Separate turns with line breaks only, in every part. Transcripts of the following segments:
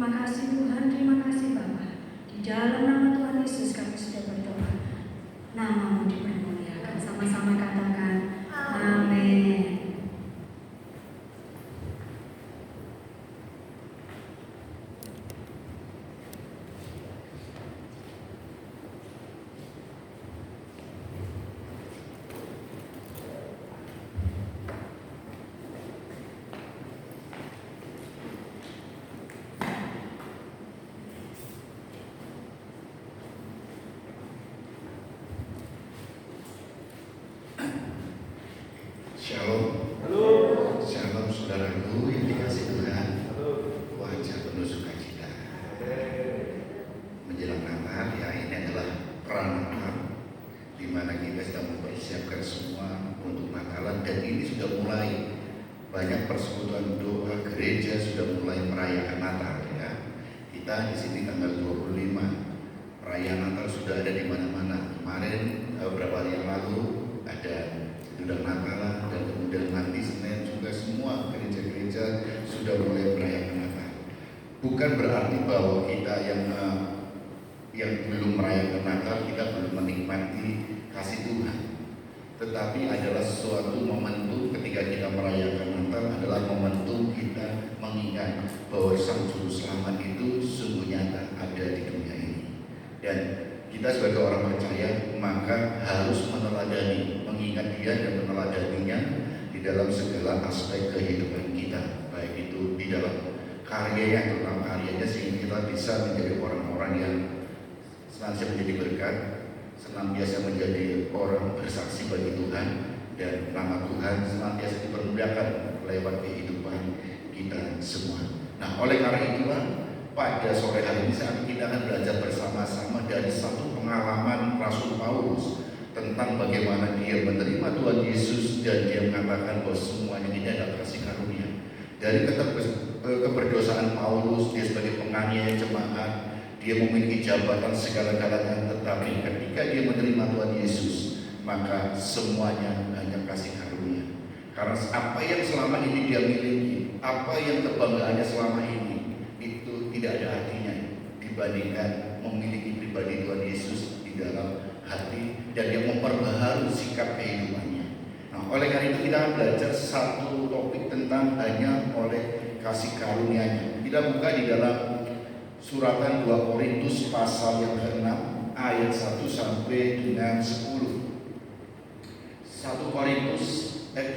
Terima kasih Tuhan, terima kasih Bapa. Di dalam nama Tuhan Yesus kami sudah berdoa. Namamu dipermuliakan. Sama-sama katakan amin.
Shalom.
Halo.
Shalom saudaraku yang dikasih Tuhan. Wajah penuh sukacita. Menjelang Natal ya, ini adalah Pranatal, di mana kita sedang mempersiapkan semua untuk Natalan, dan ini sudah mulai banyak persekutuan doa gereja sudah mulai merayakan Natal ya. Kita di sini tanggal 25 perayaan Natal sudah ada di mana-mana. Kemarin beberapa hari yang lalu ada sudah Natalan, dan kemudian nanti Senin juga semua gereja-gereja sudah mulai merayakan Natal. Bukan berarti bahwa kita yang belum merayakan Natal kita belum menikmati kasih Tuhan. Tetapi adalah suatu momentum ketika kita merayakan Natal adalah momentum kita mengingat bahwa Sang Juru Selamat itu sungguh nyata ada di dunia ini. Dan kita sebagai orang percaya maka harus meneladani, mengingat Dia dan meneladaninya di dalam segala aspek kehidupan kita, baik itu di dalam karyanya, terutama karyanya, sehingga kita bisa menjadi orang-orang yang senantiasa menjadi berkat, senantiasa menjadi orang bersaksi bagi Tuhan, dan nama Tuhan senantiasa dipermuliakan lewat kehidupan kita semua. Nah, oleh karena itulah pada sore hari ini kita akan belajar bersama-sama dari satu pengalaman Rasul Paulus tentang bagaimana dia menerima Tuhan Yesus dan dia mengatakan bahwa semuanya ini adalah kasih karunia. Dari keberdosaan Paulus, dia sebagai penganiaya jemaat, dia memiliki jabatan segala-galanya, tetapi ketika dia menerima Tuhan Yesus, maka semuanya hanya kasih karunia. Karena apa yang selama ini dia miliki, apa yang kebanggaannya selama ini, itu tidak ada artinya dibandingkan memiliki pribadi Tuhan Yesus di dalam hati dan yang memperbaharui sikap kehidupannya. Nah, oleh karena itu kita akan belajar satu topik tentang hanya oleh kasih karunia-Nya. Kita buka di dalam suratan 2 Korintus pasal yang ke-6 ayat 1 sampai dengan 10. 2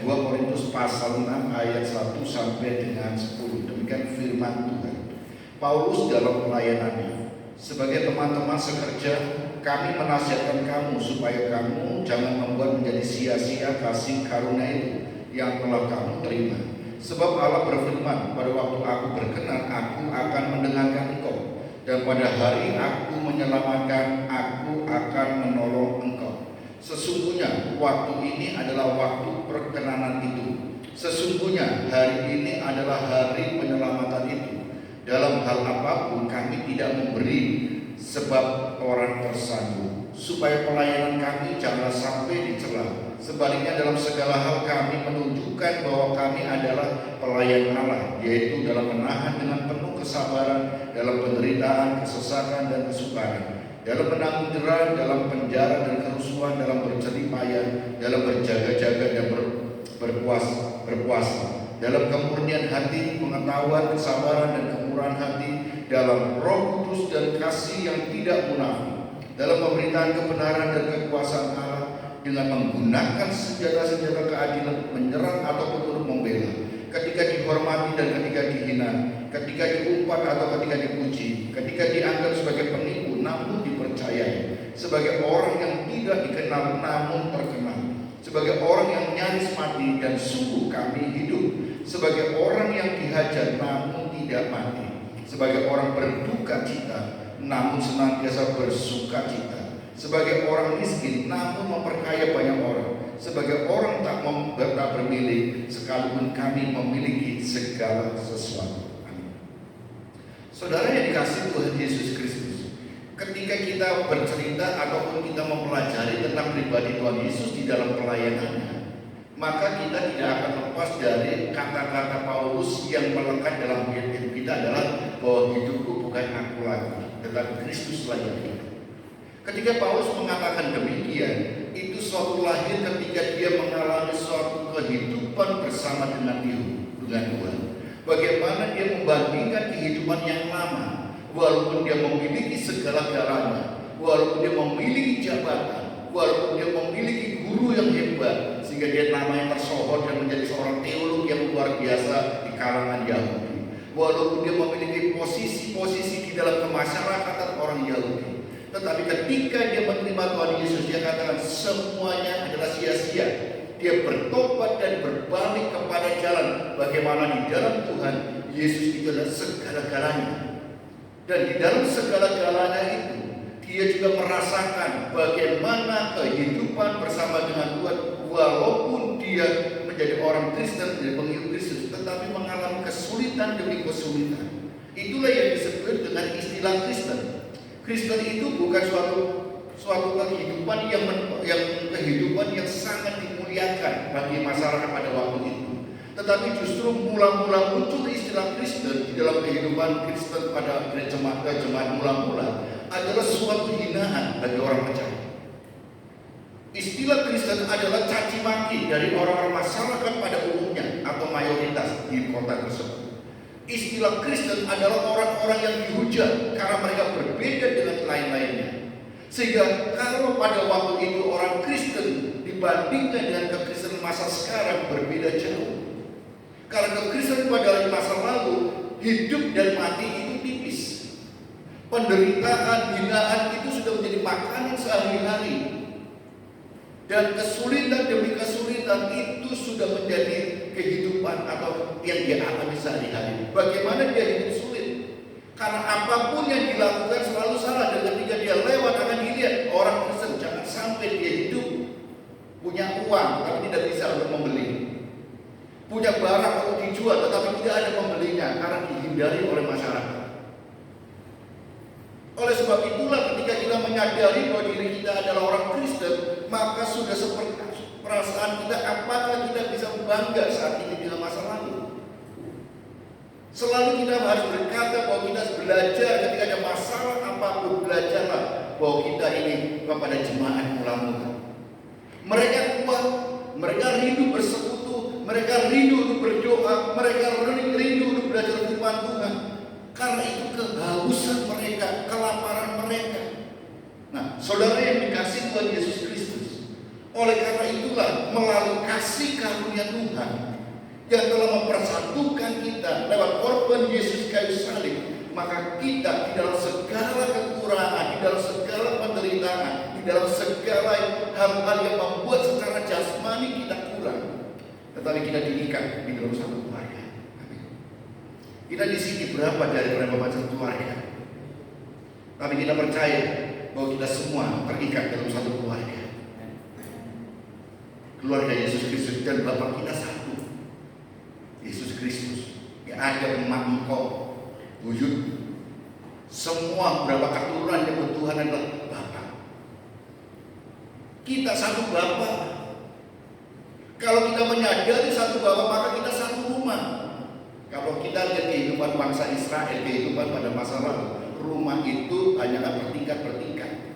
Korintus pasal 6 ayat 1 sampai dengan 10. Demikian firman Tuhan. Paulus dalam pelayanannya, sebagai teman-teman sekerja, kami menasihatkan kamu supaya kamu jangan membuat menjadi sia-sia kasih karunia itu yang telah kamu terima. Sebab Allah berfirman, pada waktu aku berkenan, aku akan mendengarkan engkau, dan pada hari aku menyelamatkan, aku akan menolong engkau. Sesungguhnya waktu ini adalah waktu perkenanan itu. Sesungguhnya hari ini adalah hari penyelamatan itu. Dalam hal apapun kami tidak memberi sebab orang tersandung, supaya pelayanan kami jangan sampai dicela. Sebaliknya dalam segala hal kami menunjukkan bahwa kami adalah pelayan Allah, yaitu dalam menahan dengan penuh kesabaran, dalam penderitaan, kesesakan dan kesukaran, dalam menanggung jerat, dalam penjara dan kerusuhan, dalam berjerih payah, dalam berjaga-jaga dan berpuasa, dalam kemurnian hati, pengetahuan, kesabaran dan kemurahan hati, dalam Roh Kudus dan kasih yang tidak munafik, dalam pemberitaan kebenaran dan kekuasaan Allah, dengan menggunakan senjata-senjata keadilan, menyerang ataupun turut membela, ketika dihormati dan ketika dihina, ketika diumpat atau ketika dipuji, ketika dianggap sebagai penipu namun dipercayai, sebagai orang yang tidak dikenal namun terkenal, sebagai orang yang nyaris mati dan sungguh kami hidup, sebagai orang yang dihajar namun tidak mati, sebagai orang berduka cita namun senantiasa bersuka cita, sebagai orang miskin namun memperkaya banyak orang, sebagai orang tak bermilik sekalipun kami memiliki segala sesuatu. Amin. Saudara yang dikasihi Tuhan Yesus Kristus, ketika kita bercerita ataupun kita mempelajari tentang pribadi Tuhan Yesus di dalam pelayanannya, maka kita tidak akan lepas dari kata-kata Paulus yang melekat dalam hidup kita adalah bahwa hidupku bukan aku lagi, tetapi Kristuslah yang hidup. Ketika Paulus mengatakan demikian, itu suatu lahir ketika dia mengalami suatu kehidupan bersama dengan Tuhan. Bagaimana dia membandingkan kehidupan yang lama, walaupun dia memiliki segala-galanya, walaupun dia memiliki jabatan, walaupun dia memiliki guru yang hebat, sehingga dia namanya tersohor dan menjadi seorang teolog yang luar biasa di kalangan Yahudi. Walaupun dia memiliki posisi-posisi di dalam kemasyarakatan orang Yahudi, tetapi ketika dia menerima Tuhan Yesus, dia katakan semuanya adalah sia-sia. Dia bertobat dan berbalik kepada jalan. Bagaimana di dalam Tuhan Yesus itu adalah segala-galanya. Dan di dalam segala-galanya itu dia juga merasakan bagaimana kehidupan bersama dengan Tuhan, walaupun dia menjadi orang Kristen, menjadi pengikut Kristus, tetapi mengalami kesulitan demi kesulitan. Itulah yang disebut dengan istilah Kristen. Kristen itu bukan suatu kehidupan yang sangat dimuliakan bagi masyarakat pada waktu itu. Tetapi justru mula-mula muncul istilah Kristen di dalam kehidupan Kristen pada jemaat mula-mula adalah suatu hinaan bagi orang percaya. Istilah Kristen adalah caci maki dari orang-orang masyarakat pada umumnya atau mayoritas di kota tersebut. Istilah Kristen adalah orang-orang yang dihujat karena mereka berbeda dengan lain-lainnya. Sehingga kalau pada waktu itu orang Kristen dibandingkan dengan kekristenan masa sekarang berbeda jauh. Karena kekristenan pada masa lalu, hidup dan mati itu tipis. Penderitaan, hinaan itu sudah menjadi makanan sehari-hari. Dan kesulitan demi kesulitan itu sudah menjadi kehidupan atau yang dia alami sehari-hari. Bagaimana dia hidup sulit? Karena apapun yang dilakukan selalu salah. Dan ketika dia lewat akan dilihat orang Kristen, jangan sampai dia hidup punya uang tapi tidak bisa untuk membeli, punya barang untuk dijual tetapi tidak ada pembelinya karena dihindari oleh masyarakat. Oleh sebab itulah ketika kita menyadari bahwa diri kita adalah orang Kristen, maka sudah seperti perasaan kita, apakah kita bisa bangga saat ini dalam masa lalu. Selalu kita harus berkata bahwa kita belajar ketika ada masalah apapun, belajarlah bahwa kita ini kepada jemaat mula-mula. Mereka kuat, mereka rindu bersekutu, mereka rindu untuk berdoa, mereka rindu untuk belajar firman Tuhan. Karena itu kehausan mereka, kelaparan mereka. Nah, saudara yang dikasih Tuhan Yesus Kristus, oleh karena itulah melalui kasih karunia Tuhan yang telah mempersatukan kita lewat korban Yesus kayu salib, maka kita di dalam segala kekurangan, di dalam segala penderitaan, di dalam segala hal-hal yang membuat secara jasmani kita kurang, tetapi kita diikat di dalam satu keluarga. Kita di sini berapa dari berapa macam keluarga, tapi kita percaya bahwa kita semua terikat dalam satu keluarga. Keluarga Yesus Kristus dan Bapa kita satu, Yesus Kristus. Yang ada emak engkau, buyut, semua berapa keturunan yang Tuhan adalah Bapa. Kita satu Bapa. Kalau kita menyadari satu Bapa, maka kita satu rumah. Kalau kita lihat kehidupan bangsa Israel, kehidupan pada masa lalu, rumah itu hanyalah bertingkat-bertingkat.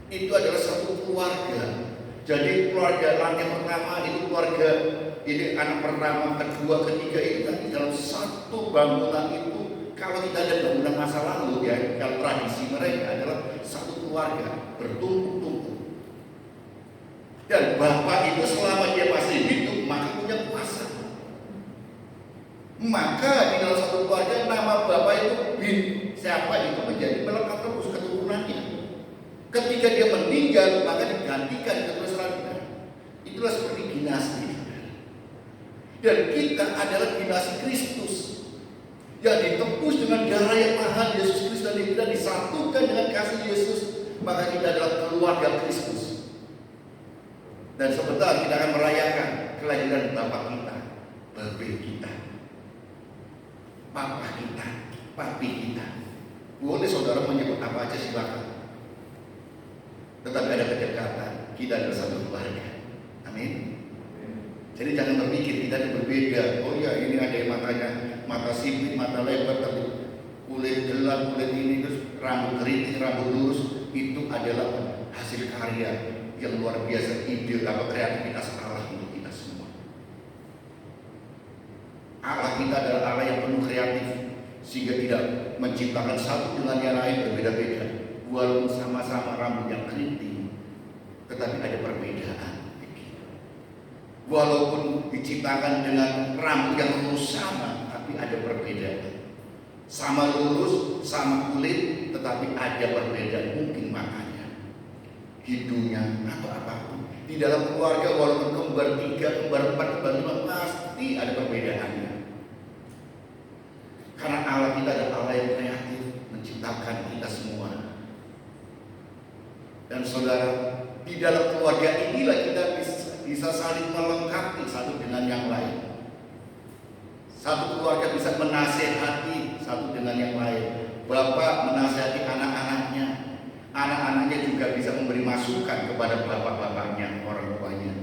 Itu adalah satu keluarga. Jadi keluarga yang pertama itu keluarga, ini anak pertama, kedua, ketiga itu kan di dalam satu bangunan itu. Kalau kita ada bangunan masa lalu ya, kalau tradisi mereka adalah satu keluarga bertumpuk-tumpuk. Dan bapak itu selama dia masih hidup maka punya kuasa. Maka di dalam satu keluarga nama bapak itu bin siapa itu menjadi melekat terus keturunannya. Ketika dia meninggal maka digantikan keturunannya. Itulah seperti dinasti. Dan kita adalah dinasti Kristus yang ditebus dengan darah yang mahal Yesus Kristus, dan kita disatukan dengan kasih Yesus, maka kita adalah keluarga Kristus. Dan sebentar kita akan merayakan kelahiran bapak kita, babe kita, papa kita, papi kita. Boleh saudara menyebut apa aja silakan. Tetapi ada kedekatan, kita adalah satu keluarga. Amin. Jadi jangan berpikir kita ini berbeda. Oh ya, ini ada yang matanya mata sipit, mata lebar, tapi kulit gelap, kulit ini, terus rambut keriting, rambut lurus. Itu adalah hasil karya yang luar biasa, ide atau kreativitas Allah untuk kita semua. Allah kita adalah Allah yang penuh kreatif, sehingga tidak menciptakan satu dengan yang lain berbeda-beda. Walaupun sama-sama rambut yang keriting, tetapi ada perbedaan. Walaupun diciptakan dengan rambut yang lurus sama, tapi ada perbedaan. Sama lurus, sama kulit, tetapi ada perbedaan. Mungkin makanya hidungnya atau apapun. Di dalam keluarga walaupun kembar 3, kembar 4, kembar 5, pasti ada perbedaannya. Karena Allah kita adalah Allah yang kreatif, menciptakan kita semua. Dan saudara, di dalam keluarga inilah kita bisa saling melengkapi satu dengan yang lain. Satu keluarga bisa menasehati satu dengan yang lain. Bapak menasehati anak-anaknya, anak-anaknya juga bisa memberi masukan kepada bapak-bapaknya, orang tuanya.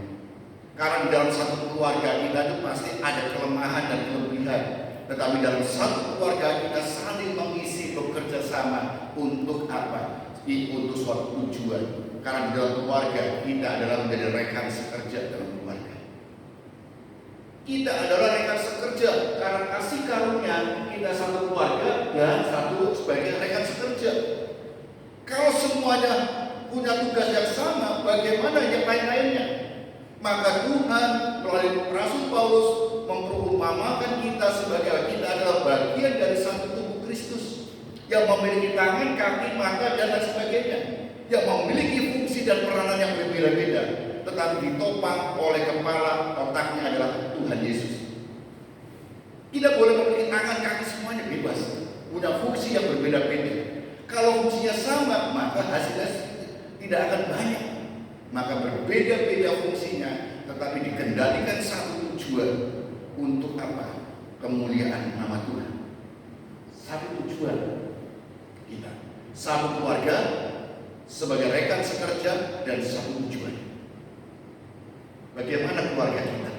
Karena dalam satu keluarga kita itu pasti ada kelemahan dan kelebihan. Tetapi dalam satu keluarga kita saling mengisi, bekerja sama untuk apa? Untuk suatu tujuan. Karena di dalam keluarga kita adalah menjadi rekan sekerja dalam keluarga. Kita adalah rekan sekerja karena kasih karunia kita satu keluarga dan satu sebagai rekan sekerja. Kalau semuanya punya tugas yang sama, bagaimana yang lain-lainnya? Maka Tuhan melalui Rasul Paulus memperumpamakan kita sebagai kita adalah bagian dari satu tubuh Kristus yang memiliki tangan, kaki, mata dan lain sebagainya, yang memiliki fungsi dan peranan yang berbeda-beda, tetapi ditopang oleh kepala otaknya adalah Tuhan Yesus. Tidak boleh memiliki tangan, kaki semuanya bebas, punya fungsi yang berbeda-beda. Kalau fungsinya sama, maka hasilnya tidak akan banyak. Maka berbeda-beda fungsinya, tetapi dikendalikan satu tujuan. Untuk apa? Kemuliaan nama Tuhan. Satu tujuan kita, satu keluarga sebagai rekan sekerja dan satu tujuan. Bagaimana keluarga kita?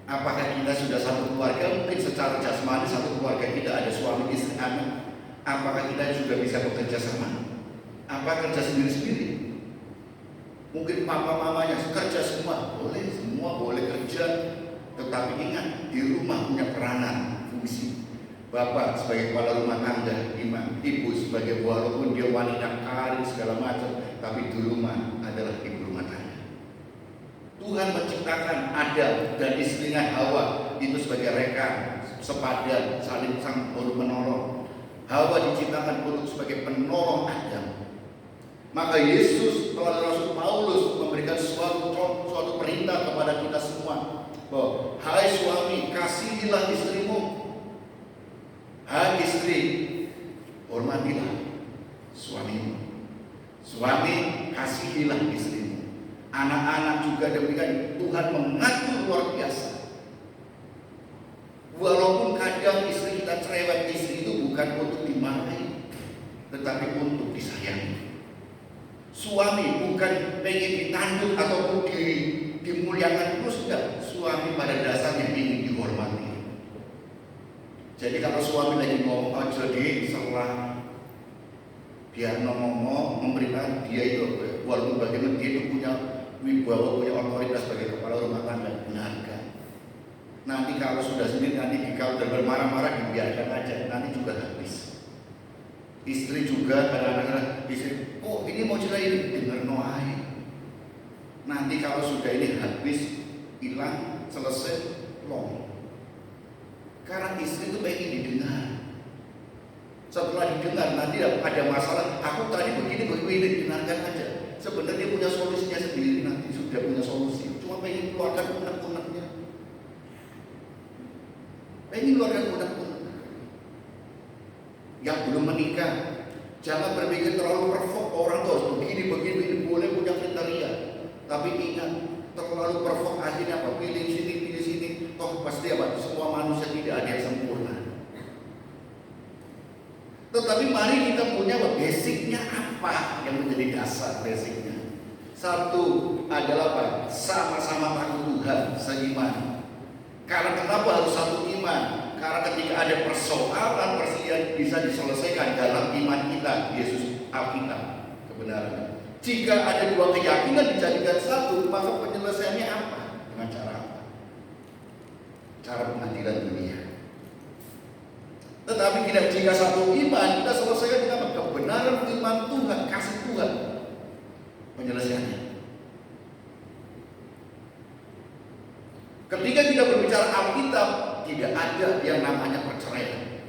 Apakah kita sudah satu keluarga? Mungkin secara jasmani satu keluarga kita ada suami, istri, anak. Apakah kita juga bisa bekerja sama? Apa kerja sendiri-sendiri? Mungkin papa mamanya kerja semua boleh kerja, tetapi ingat di rumah punya peranan, fungsi. Bapak sebagai kepala rumah tangga, ibu sebagai walaupun dia wanita karir segala macam, tapi di rumah adalah ibu rumah tangga. Tuhan menciptakan Adam dan istrinya Hawa itu sebagai rekan, sepadan, saling menolong. Hawa diciptakan untuk sebagai penolong Adam. Maka Yesus melalui Rasul Paulus memberikan suatu perintah kepada kita semua, bahwa hai suami, kasihilah istrimu. Hai istri, hormatilah suamimu. Suami, kasihilah istrimu. Anak-anak juga demikian. Tuhan mengatur luar biasa. Walaupun kadang istri kita cerewet, istri itu bukan untuk dimarahi, tetapi untuk disayangi. Suami bukan pengen ditanduk ataupun dimuliakan terus, enggak. Suami pada dasarnya ingin dihormati. Jadi kalau suami lagi ngomong aja diserah, dia ngomong memberikan dia itu walaupun bagaimana dia itu punya wibawa, punya otoritas sebagai kepala rumah tangga, dengarkan. Nanti kalau sudah sendiri, nanti kalau udah bermarah-marah dibiarkan aja, nanti juga habis. Istri juga kadang-kadang istri, oh ini mau cerai ini, dengar noai. Nanti kalau sudah ini habis, hilang, selesai, long. Karena istri itu pengen didengar. Setelah didengar nanti ada masalah, aku tadi begini, dengarkan aja. Sebenarnya dia punya solusinya sendiri, nanti sudah punya solusi. Cuma pengen keluarkan unek-uneknya. Pengen keluarkan unek-unek. Yang belum menikah, jangan berpikir terlalu perfect. Orang tuh harus begini, boleh punya kriteria. Tapi ingat, terlalu perfect akhirnya apa? Pilih sini. Toh pasti apa? Semua manusia tidak ada yang sempurna. Tetapi mari kita punya basicnya apa yang menjadi dasar basicnya. Satu adalah apa? Sama-sama takut Tuhan seiman. Karena kenapa harus satu iman? Karena ketika ada persoalan perselisihan bisa diselesaikan dalam iman kita, Yesus Alkitab, kebenaran. Jika ada dua keyakinan dijadikan satu, maka penyelesaiannya apa? Dengan cara apa? Cara pengadilan dunia. Tetapi tidak, jika satu iman, kita selesaikan dengan kebenaran firman Tuhan, kasih Tuhan. Penyelesaiannya. Ketika kita berbicara Alkitab, tidak ada yang namanya perceraian.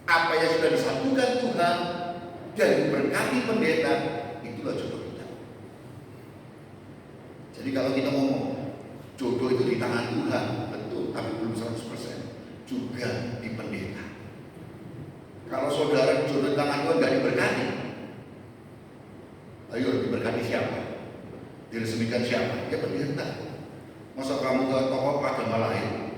Apa yang sudah disatukan Tuhan dan diberkati pendeta, itulah jodoh kita. Jadi kalau kita ngomong jodoh itu di tangan Tuhan, betul, tapi belum 100%. Juga di pendeta. Kalau saudara jodoh di tangan Tuhan tidak diberkati, ayo diberkati siapa? Diresmikan siapa? Ya pendeta. Masa kamu ke tokoh agama lain?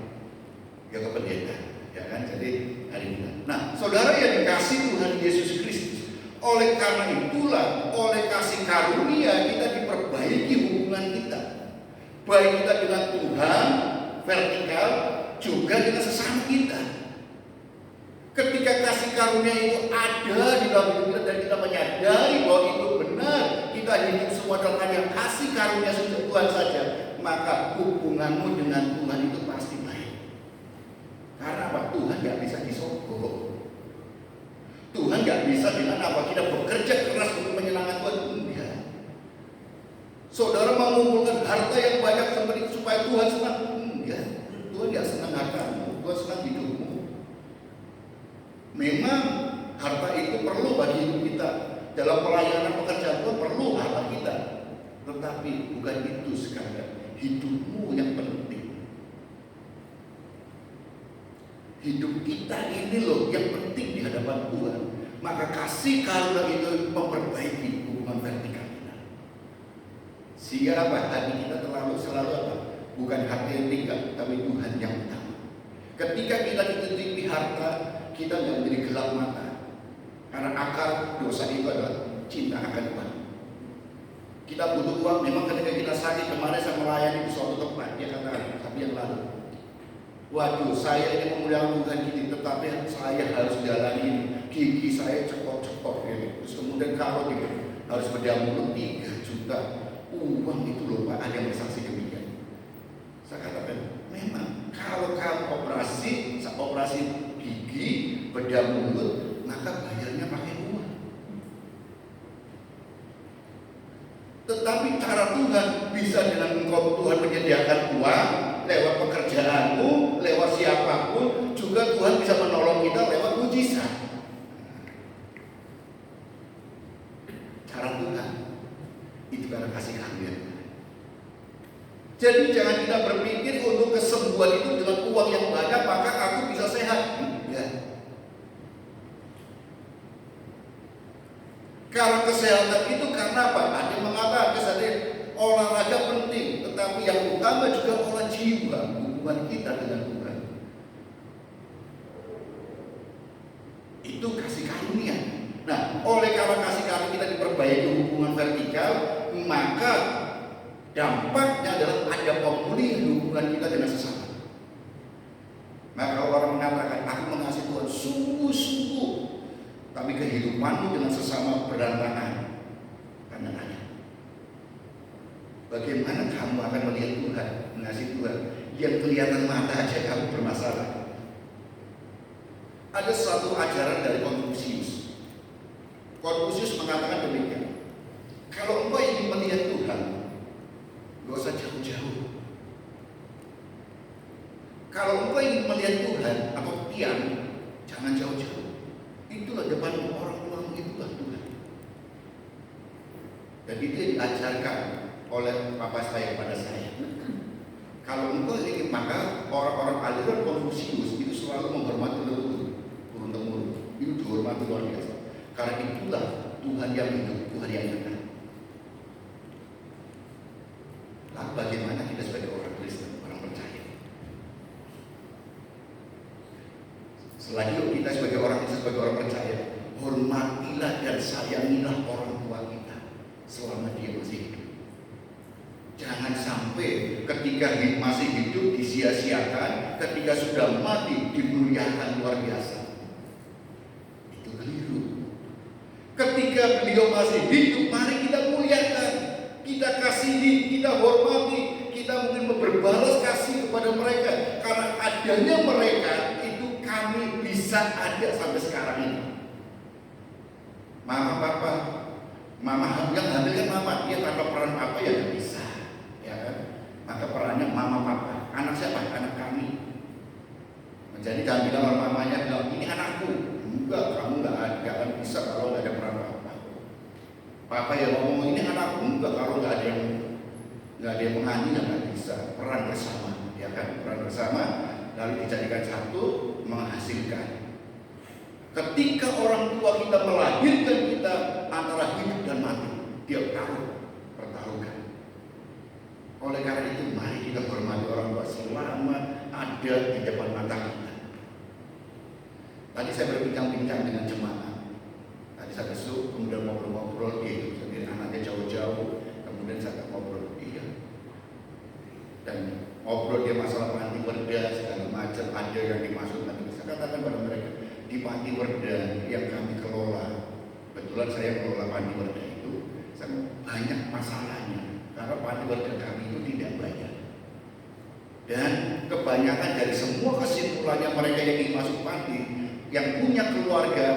Ya ke pendeta, ya kan? Jadi hari ini. Nah, saudara yang dikasih Tuhan Yesus Kristus, oleh karena itulah, oleh kasih karunia kita diperbaiki hubungan kita, baik kita dengan Tuhan vertikal, juga dengan sesama kita. Ketika kasih karunia itu ada di dalam hidup kita dan kita menyadari bahwa itu benar, kita hidup semua dalam hanya kasih karunia Tuhan saja, maka hubunganmu dengan Tuhan itu pasti baik. Karena apa? Tuhan gak bisa disogok. Tuhan gak bisa dengan apa? Kita bekerja keras untuk menyenangkan Tuhan. Enggak. Saudara mengumpulkan harta yang banyak supaya Tuhan senang. Enggak. Tuhan gak senang hartamu, Tuhan senang hidupmu. Memang harta itu perlu bagi hidup kita. Dalam pelayanan pekerjaan Tuhan perlu harta kita. Tetapi bukan itu sekadar. Hidupmu yang penting. Hidup kita ini loh yang penting di hadapan Tuhan. Maka kasih karunia itu memperbaiki hubungan vertikal kita. Sehingga apa? Hati kita selalu apa? Bukan harta yang tinggal, tapi Tuhan yang utama. Ketika kita ditutupi harta, kita tidak menjadi gelap mata. Karena akar dosa itu adalah cinta akan uang. Kita butuh uang. Memang ketika kita sakit, kemarin saya melayani di suatu tempat, dia kata, tapi yang lalu, waduh, saya ini memuliakan Tuhan gini, tetapi saya harus jalani gigi saya cekok-cekok gitu. Terus kemudian kalau gitu, harus bedah mulut 3 juta. Uang itu loh Pak, ada yang bersaksi demikian. Saya katakan, memang kalau kamu operasi gigi, bedah mulut, maka bayarnya pakai uang. Tetapi cara Tuhan bisa dengan engkau, Tuhan menyediakan uang lewat pekerjaanmu, lewat siapapun, juga Tuhan bisa menolong kita lewat mujizat. Cara Tuhan itu karena kasih karunia. Jadi jangan kita berpikir untuk kesembuhan itu dengan uang yang banyak maka aku bisa sehat. Enggak. Karena kesehatan itu karena apa? Ada yang mengatakan olahraga penting, tetapi yang utama juga olah jiwa, hubungan kita dengan Tuhan. Itu kasih karunia. Nah, oleh karena kasih karunia kita diperbaiki hubungan vertikal, maka dampaknya adalah ada pemulihan hubungan kita dengan sesama. Maka orang mengatakan, aku mengasihi Tuhan sungguh-sungguh, tapi kehidupanmu dengan sesama berantakan. Karena tanya, bagaimana kamu akan melihat Tuhan, mengasihi Tuhan, yang kelihatan mata aja kamu bermasalah? Ada satu ajaran dari Konfusius. Konfusius mengatakan demikian, kalau engkau ingin melihat Tuhan, gak usah jauh-jauh. Kalau engkau ingin melihat Tuhan atau tiang, jangan jauh-jauh. Itulah depan orang-orang, itulah Tuhan. Dan itu yang diajarkan oleh Papa saya pada saya. Kalau engkau ingin, maka orang-orang aliran Konfusius itu selalu menghormati leluhur, turun-temurun. Itu dihormati luar biasa. Karena itulah Tuhan yang hidup, Tuhan yang nyata. Lalu bagaimana kita sebagai orang Kristen, orang percaya? Selanjutnya kita sebagai orang Kristen, sebagai orang percaya, hormatilah dan sayangilah orang tua kita selama dia masih hidup. Jangan Jangan sampai ketika masih hidup disia-siakan, ketika sudah mati dimuliakan luar biasa. Itu keliru. Ketika beliau masih hidup, mari kita muliakan, kita kasihi, kita hormati, kita mungkin berbalas kasih kepada mereka. Karena adanya mereka itu kami bisa ada sampai sekarang ini. Mama, papa, mama yang hamil kan mama, dia tanpa peran apa ya nggak bisa, ya kan? Maka perannya mama, papa. Anak siapa? Anak kami. Jadi jangan bilang orang mamanya bilang ini anakku. Enggak, kamu nggak akan bisa kalau nggak ada peran papa. Papa yang ngomong ini anakku, enggak kalau nggak ada yang menghani, nggak bisa. Peran bersama, ya kan? Peran bersama lalu dijadikan satu menghasilkan. Ketika orang tua kita melahirkan kita antara hidup dan mati, dia pertaruhkan. Oleh karena itu, mari kita hormati orang tua selama ada di depan mata kita. Tadi saya berbincang-bincang dengan jemaah. Tadi saya besok, kemudian ngobrol-ngobrol, dia sendiri anaknya jauh-jauh, kemudian saya ngobrol, iya. Dan ngobrol dia masalah panti werda segala macam, ada yang dimaksudkan. Saya katakan pada mereka, di panti werda yang kami kelola, kebetulan saya kelola panti werda itu, banyak masalahnya karena panti werda kami itu tidak banyak. Dan kebanyakan dari semua kesimpulannya mereka yang ingin masuk panti, yang punya keluarga,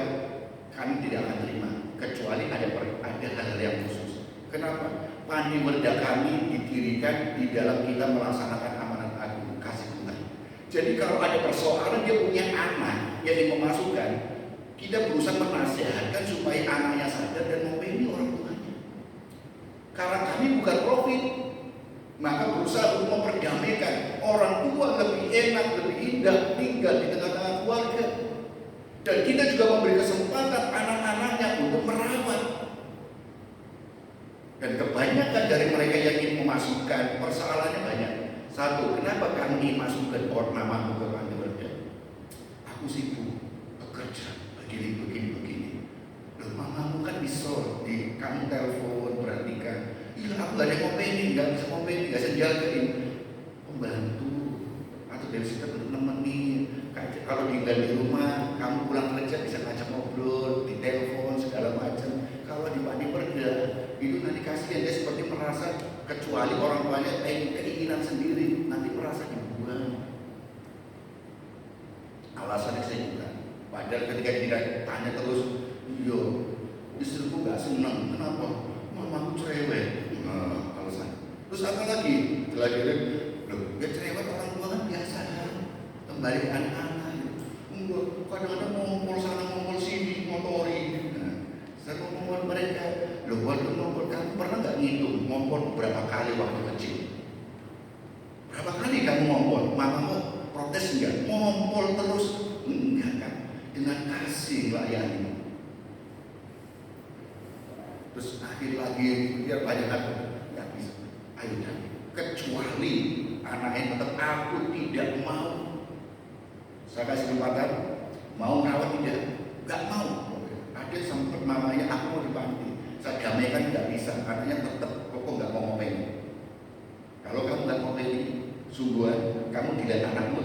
kami tidak akan terima kecuali ada hal-hal yang khusus. Kenapa? Panti werda kami didirikan di dalam kita melaksanakan amanat agung kasih Tuhan. Jadi kalau ada persoalan dia punya anak yang dimasukkan, kita berusaha menasihatkan supaya anaknya sadar dan membela orang tuanya. Karena kami bukan profit, maka berusaha untuk memperdamaikan. Orang tua lebih enak, lebih indah tinggal di tengah-tengah keluarga. Dan kita juga memberi kesempatan anak-anaknya untuk merawat. Dan kebanyakan dari mereka yang ingin memasukkan, persoalannya banyak. Satu, kenapa kami ingin masukkan orang namamu ke panti werda? Aku sibuk bekerja, begini. Loh, mamamu kan bisa di kamu telepon, perhatikan. Iya, aku gak ada ngopeni, gak bisa ngopeni, gak bisa jagain. Pembantu atau dari situ nemenin. Kalau tinggal di rumah, kamu pulang kerja bisa ngajak ngobrol, di telepon segala macam. Kalau di panti werda itu nanti kasihan, dia seperti merasa kecuali orang tuanya keinginan sendiri, nanti merasa dibuang. Alasannya saya juga. Padahal ketika kita tanya terus, iya, istriku gak senang. Kenapa? Mamaku cerewet. Alasan. Terus apa lagi? Lagi-lagi, loh, ya cerewet orang tua kan biasa kan. Kembali ke anak-anak. Enggak, kadang-kadang ngompol sana, ngompol sini, ngotori. Saya ngomong mereka, loh, waktu ngompol kamu pernah nggak ngitung ngompol berapa kali waktu kecil? Berapa kali kamu ngompol? Mamamu protes enggak? Ngompol terus? Enggak kan? Dengan kasih layani. Terus akhir lagi dia banyak apa? Nggak bisa. Ayo dan kecuali anaknya tetap aku tidak mau. Saya kasih kesempatan, mau rawat tidak? Nggak mau. Ada sempat mamanya aku mau di panti. Saya damaikan nggak bisa, artinya tetap pokok nggak mau ngopeni. Kalau kamu nggak ngopeni, sungguhan kamu dilihat anakmu.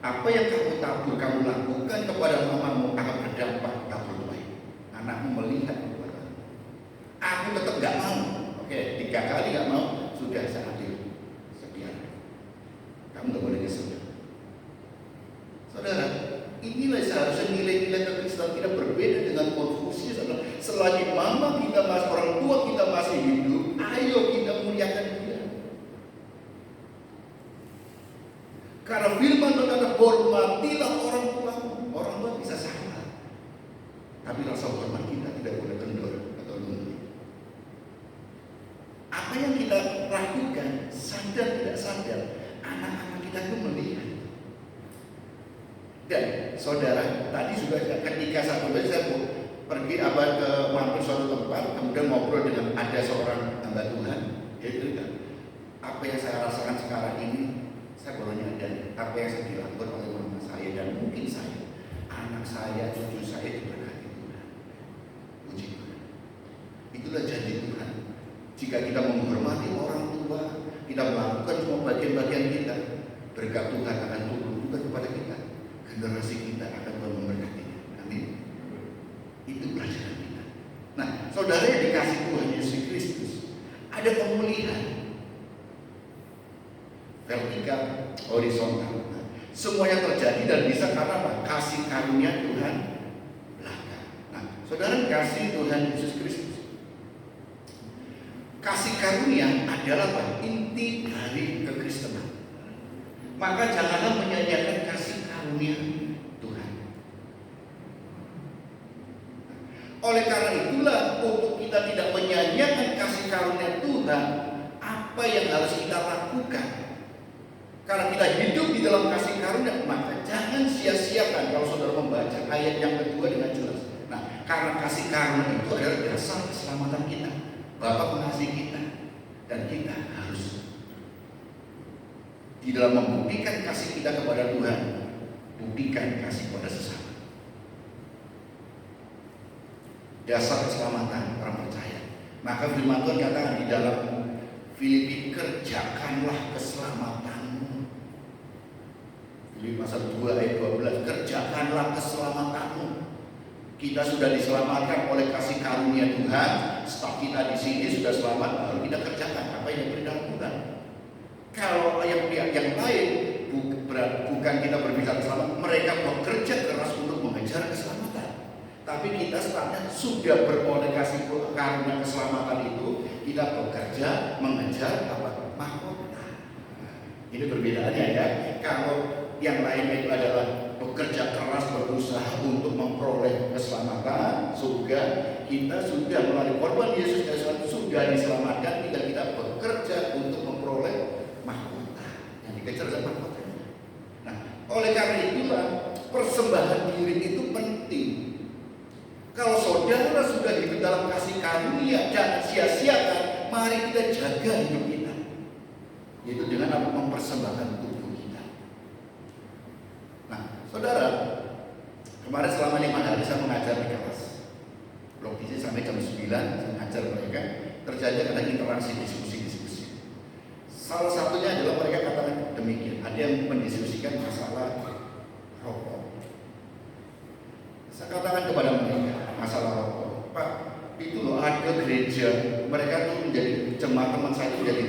Apa yang kamu tabur, kamu lakukan kepada mamamu akan berdampak tabur baik. Anakmu melihat kekuatan. Aku tetap nggak mau. Oke, 3 kali nggak mau, sudah saya adil. Sekian. Kamu nggak boleh nyesel. Saudara, inilah seharusnya nilai-nilai kekristenan kita berbeda dengan Konfusius. Selagi mama kita masih, orang tua kita masih hidup, ayo kita muliakan dia. Karena firman berkata, hormatilah orang tuamu. Orang tua bisa salah, tapi rasa hormat kita tidak boleh kendor atau luntur. Apa yang kita lakukan, sadar tidak sadar, anak-anak kita itu melihat. Dan saudara, tadi juga ketika satu kali saya pergi ke mampir suatu tempat, kemudian ngobrol dengan ada seorang hamba Tuhan, dia cerita, apa yang saya rasakan sekarang ini, saya baru nyadar apa yang saya dilakukan oleh mama saya dan mungkin saya, anak saya, cucu saya diberkati Tuhan. Puji Tuhan. Itulah janji Tuhan. Jika kita menghormati orang tua, kita melakukan semua bagian-bagian kita, berkat Tuhan akan turun juga kepada kita. Generasi kita akan Tuhan memberkatinya. Amin. Itu pelajaran kita. Nah, saudara yang dikasih Tuhan Yesus Kristus, ada pemulihan vertikal, horizontal. Nah, semuanya terjadi dan bisa karena apa? Kasih karunia Tuhan belaka. Nah, saudara kasih Tuhan Yesus Kristus. Kasih karunia adalah apa? Inti dari kekristenan. Maka janganlah menyanyiakan kasih karunia Tuhan. Oleh karena itulah, untuk kita tidak menyanyiakan kasih karunia Tuhan, apa yang harus kita lakukan? Karena kita hidup di dalam kasih karunia, maka jangan sia-siakan kalau saudara membaca ayat yang kedua dengan jelas. Nah, karena kasih karunia itu adalah dasar keselamatan kita. Bapa mengasihi kita, dan kita harus di dalam membuktikan kasih kita kepada Tuhan, buktikan kasih kepada sesama. Dasar keselamatan orang percaya. Maka firman Tuhan katakan di dalam Filipi, kerjakanlah keselamatanmu. Filipi pasal 2 ayat 12, kerjakanlah keselamatanmu. Kita sudah diselamatkan oleh kasih karunia Tuhan. Setelah kita di sini sudah selamat, baru kita kerjakan apa yang diberi dalam Tuhan. Kalau yang pihak yang lain bukan kita berbicara selamat, mereka bekerja keras untuk mengejar keselamatan. Tapi kita setelahnya sudah beroleh kasih karunia keselamatan itu, kita bekerja mengejar apa? Mahkota. Ini perbedaannya ya. Kalau yang lain itu adalah bekerja keras, berusaha untuk memperoleh keselamatan surga, kita sudah melalui korban Yesus Kristus sudah diselamatkan, tinggal kita bekerja untuk memperoleh mahkota yang dikejar dan mahkotanya. Nah, oleh karena itulah persembahan diri itu penting. Kalau saudara sudah hidup dalam kasih karunia, jangan sia-siakan. Mari kita jaga hidup kita, yaitu dengan apa? Mempersembahkan tubuh kita. Nah, saudara, kemarin selama 5 hari saya mengajar di kelas blok DC sampai jam 9, saya mengajar mereka. Terjadi ada interaksi, diskusi. Salah satunya adalah mereka katakan demikian, ada yang mendiskusikan masalah rokok. Saya katakan kepada mereka masalah rokok, Pak, itu loh ada gereja, mereka tuh menjadi jemaat teman saya itu jadi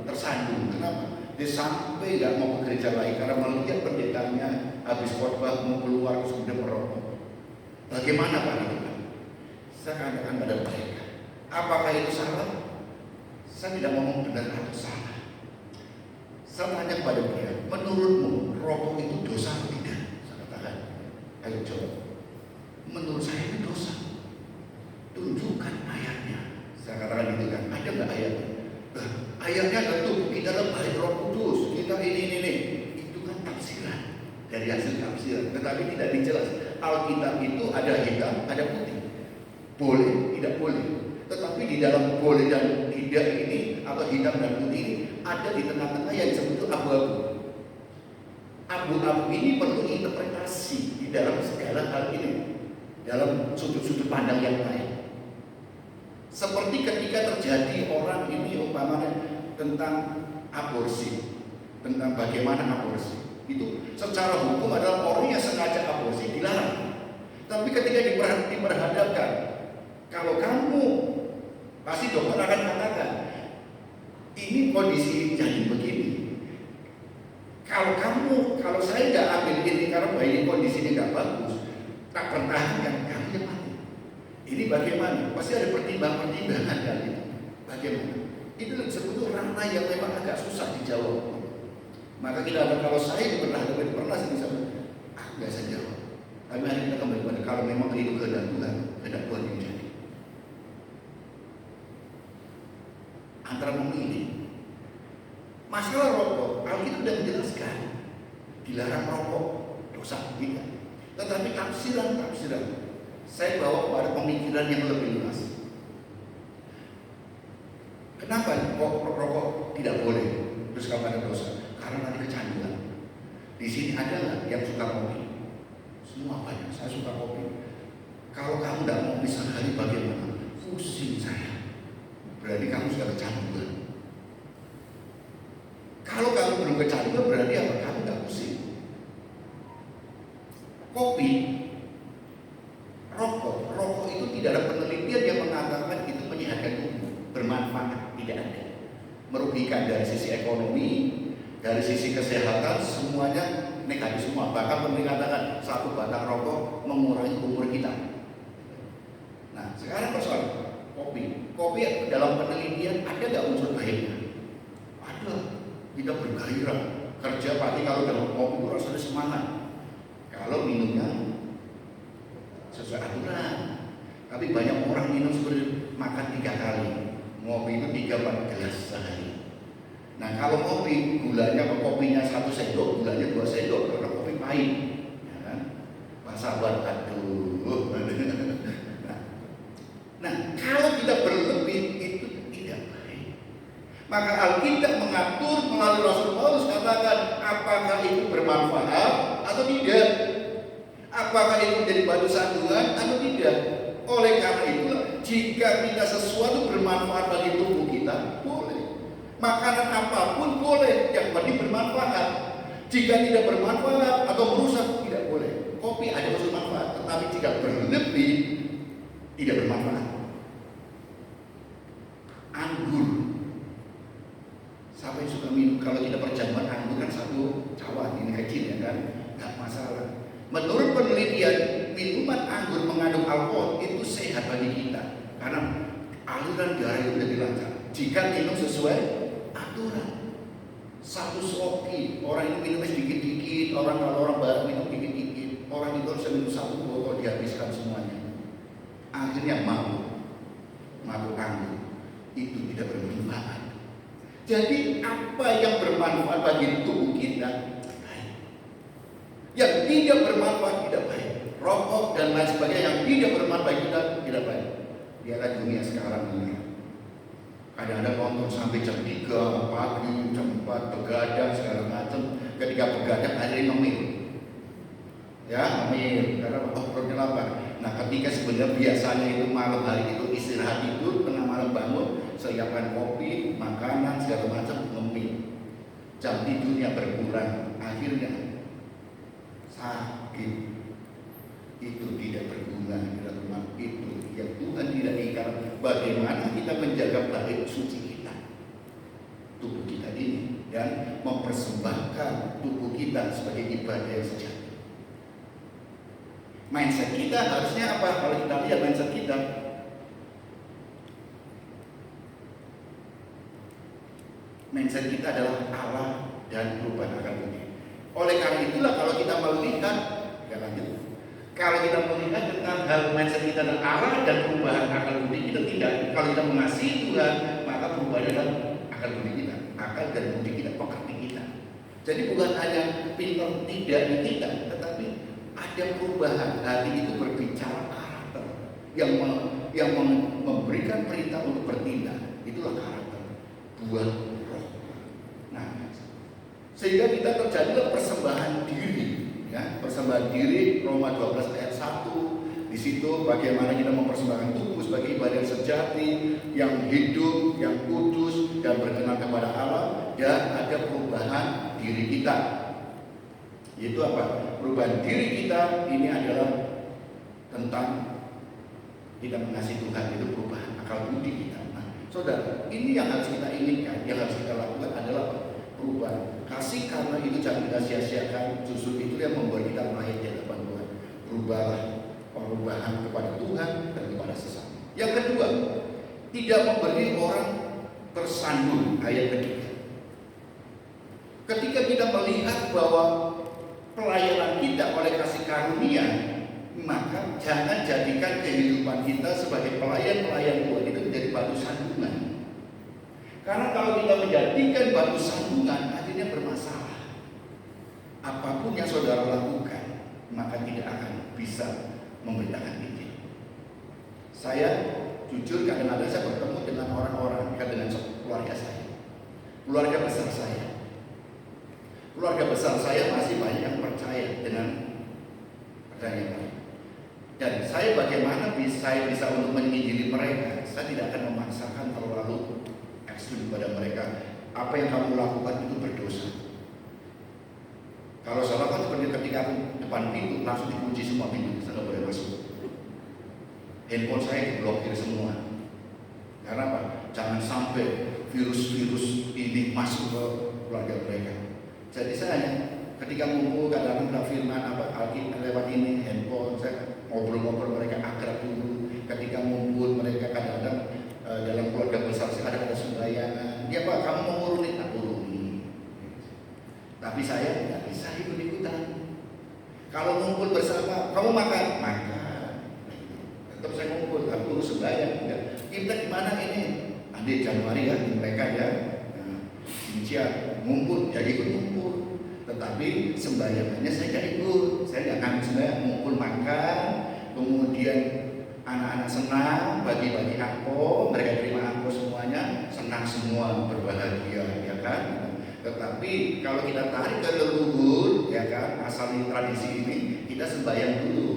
tersandung. Kenapa? Dia sampai nggak mau ke gereja lain karena melihat pendetanya habis khotbah mau keluar sudah merokok. Bagaimana Pak itu? Saya katakan pada mereka, apakah itu salah? Saya tidak ngomong benar atau salah. Saya tanya kepada mereka, menurutmu rokok itu dosa atau tidak? Saya katakan, ayo jawab. Menurut saya itu dosa. Tunjukkan ayatnya. Saya katakan gitu kan, ada nggak ayatnya? Ayatnya tentu kita lebih Roh Kudus, kita ini. Itu kan tafsiran dari hasil tafsiran, tetapi tidak dijelas. Alkitab itu ada hitam, ada putih. Boleh, tidak boleh. Tetapi di dalam boleh dan tidak ini atau hitam dan putih ini ada di tengah-tengah yang disebut abu-abu. Abu-abu ini perlu interpretasi di dalam segala hal ini, dalam sudut-sudut pandang yang lain. Seperti ketika terjadi orang ini umpamanya tentang aborsi, tentang bagaimana aborsi itu secara hukum adalah orang yang sengaja aborsi dilarang. Tapi ketika diperhadapkan, kalau kamu pasti dokter akan katakan ini kondisi jadi begini. Kalau saya nggak ambil ini karena bayi kondisinya nggak bagus, tak pertahankan, kamu yang mati. Ini bagaimana? Pasti ada pertimbangan kali itu. Bagaimana? Itu disebut ranah yang memang agak susah dijawab. Maka kita ada, kalau saya pernah saya bisa, nggak saya jawab. Tapi mari kita kembali pada kalau memang itu kehendak Tuhan yang jadi. Antara memilih. Masalah rokok, Alkitab sudah menjelaskan dilarang rokok, dosa tidak. Tetapi tafsiran saya bawa pada pemikiran yang lebih luas. Kenapa rokok tidak boleh? Terus kalau ada dosa? Karena nanti kecanduan. Di sini ada nggak yang suka kopi? Semua banyak. Saya suka kopi. Kalau kamu tidak mau bisa hari bagaimana? Pusing saya. Berarti kamu sudah kecanduan. belum kecanduan berarti apa? Kamu nggak pusing. Kopi, rokok itu tidak ada penelitian yang mengatakan itu menyehatkan tubuh, bermanfaat, tidak ada. Merugikan dari sisi ekonomi, dari sisi kesehatan, semuanya negatif semua. Bahkan pemerintah katakan satu batang rokok mengurangi umur kita. Nah, sekarang persoalan kopi dalam penelitian ada nggak unsur baiknya? Ada. Kita bergairah, kerja pagi kalau dalam kopi itu rasanya semangat. Kalau minumnya sesuai aturan. Tapi banyak orang minum seperti makan 3 kali, ngopi itu 3-4 gelas sehari. Nah kalau kopi, gulanya kopinya 1 sendok, gulanya 2 sendok karena kopi pahit, ya kan? Pak sabar, aduh. Nah kalau kita berlebih itu tidak baik. Maka Alkitab mengatur melalui Rasul Paulus katakan apakah itu bermanfaat atau tidak, apakah itu menjadi batu sandungan atau tidak. Oleh karena itulah jika kita sesuatu bermanfaat bagi tubuh kita, boleh. Makanan apapun boleh, yang penting bermanfaat. Jika tidak bermanfaat atau merusak, tidak boleh. Kopi ada unsur manfaat, tetapi jika berlebih tidak bermanfaat. Anggur, siapa yang suka minum? Kalau tidak perjamuan anggur kan satu cawan, ini kecil ya kan, nggak masalah. Menurut penelitian, minuman anggur mengandung alkohol itu sehat bagi kita karena aliran darah itu lebih lancar jika minum sesuai aturan. Satu soki, orang itu minumnya sedikit-sedikit, kalau orang baru minum dikit-dikit, orang itu harus minum 1 botol dihabiskan semuanya. Akhirnya mabuk anggur itu tidak bermanfaat. Jadi apa yang bermanfaat bagi tubuh kita baik, yang tidak bermanfaat tidak baik. Rokok dan lain sebagainya yang tidak bermanfaat bagi kita tidak baik. Lihatlah dunia sekarang ini. Kadang-kadang nonton sampai jam 3 pagi, jam 4 begadang segala macam. Ketika begadang akhirnya ngemil. Ya, ngemil karena perutnya lapar. Nah, ketika sebenarnya biasanya itu malam hari itu istirahat tidur, tengah malam bangun, siapkan kopi, makanan segala macam, ngemil. Jam tidurnya berkurang, akhirnya sakit. Itu tidak berguna, tidak bermanfaat. Itu yang Tuhan tidak inginkan. Bagaimana kita menjaga baik suci kita, tubuh kita ini, dan mempersembahkan tubuh kita sebagai ibadah yang sejati. Mindset kita harusnya apa? Kalau kita lihat mindset kita, mindset kita adalah Allah dan perubahan akan bumi. Oleh karena itulah kalau kita melihat, ya lanjut. Kalau kita melihat tentang hal mindset kita dan Allah dan perubahan akal budi kita tidak. Kalau kita mengasihi Tuhan, maka perubahan akal budi kita, akal dan budi kita, pengerti kita. Jadi bukan hanya pintar tidak di kita, tetapi ada perubahan. Hati itu berbicara karakter yang memberikan perintah untuk bertindak. Itulah karakter buah roh. Nah, sehingga kita terjadilah persembahan diri. Ya, persembahan diri, Roma 12 ayat 1. Di situ bagaimana kita mempersembahkan tubuh sebagai ibadah sejati, yang hidup, yang kudus, dan berkenan kepada Allah. Dan ada perubahan diri kita. Yaitu apa? Perubahan diri kita ini adalah tentang kita mengasihi Tuhan, itu perubahan akal budi kita. Nah, saudara, ini yang harus kita inginkan, yang harus kita lakukan adalah perubahan. Kasih karena itu jangan kita sia-siakan. Justru itu yang membuat kita lahir di hadapan Tuhan. Berubahlah, perubahan kepada Tuhan dan kepada sesama. Yang kedua, tidak memberi orang tersandung. Ayat ketiga. Ketika kita melihat bahwa pelayanan kita oleh kasih karunia, maka jangan jadikan kehidupan kita sebagai pelayan-pelayan Tuhan itu menjadi batu sandungan. Karena kalau kita menjadikan batu sandungan, akhirnya bermasalah. Apapun yang saudara lakukan, maka tidak akan bisa memberitakan Injil. Saya jujur kadang-kadang saya bertemu dengan orang-orang, dengan keluarga saya, keluarga besar saya. Keluarga besar saya masih banyak yang percaya dengan pertanyaan. Dan saya bagaimana saya bisa untuk menginjili mereka? Saya tidak akan memaksakan terlalu ekstrim pada mereka. Apa yang kamu lakukan itu berdosa. Kalau salah kan seperti ketika aku depan pintu langsung dikunci semua pintu, saya nggak boleh masuk. Handphone saya diblokir semua. Karena apa? Jangan sampai virus-virus ini masuk ke keluarga mereka. Jadi saya ketika ngumpul kadang-kadang firman lewat ini handphone, saya ngobrol-ngobrol mereka akrab dulu. Ketika ngumpul mereka kadang-kadang dalam keluarga besar ada sembayangan. Dia Pak, kamu mau urunin? Aku uruni. Tapi saya tidak bisa ikut-ikutan. Kalau ngumpul bersama, kamu makan? Makan. Tetap saya ngumpul, aku urus sembahyang. Kita gimana ini? Nanti Januari ya, mereka ya. Cincin ngumpul, jadi ikut ngumpul. Tetapi sembahyangannya saya tidak ikut. Saya tidak akan sembahyang, ngumpul makan. Kemudian anak-anak senang, bagi-bagi angpau, mereka terima angpau semuanya, senang semua, berbahagia, ya kan? Tetapi kalau kita tarik ke leluhur, ya kan, asal tradisi ini, kita sembahyang dulu,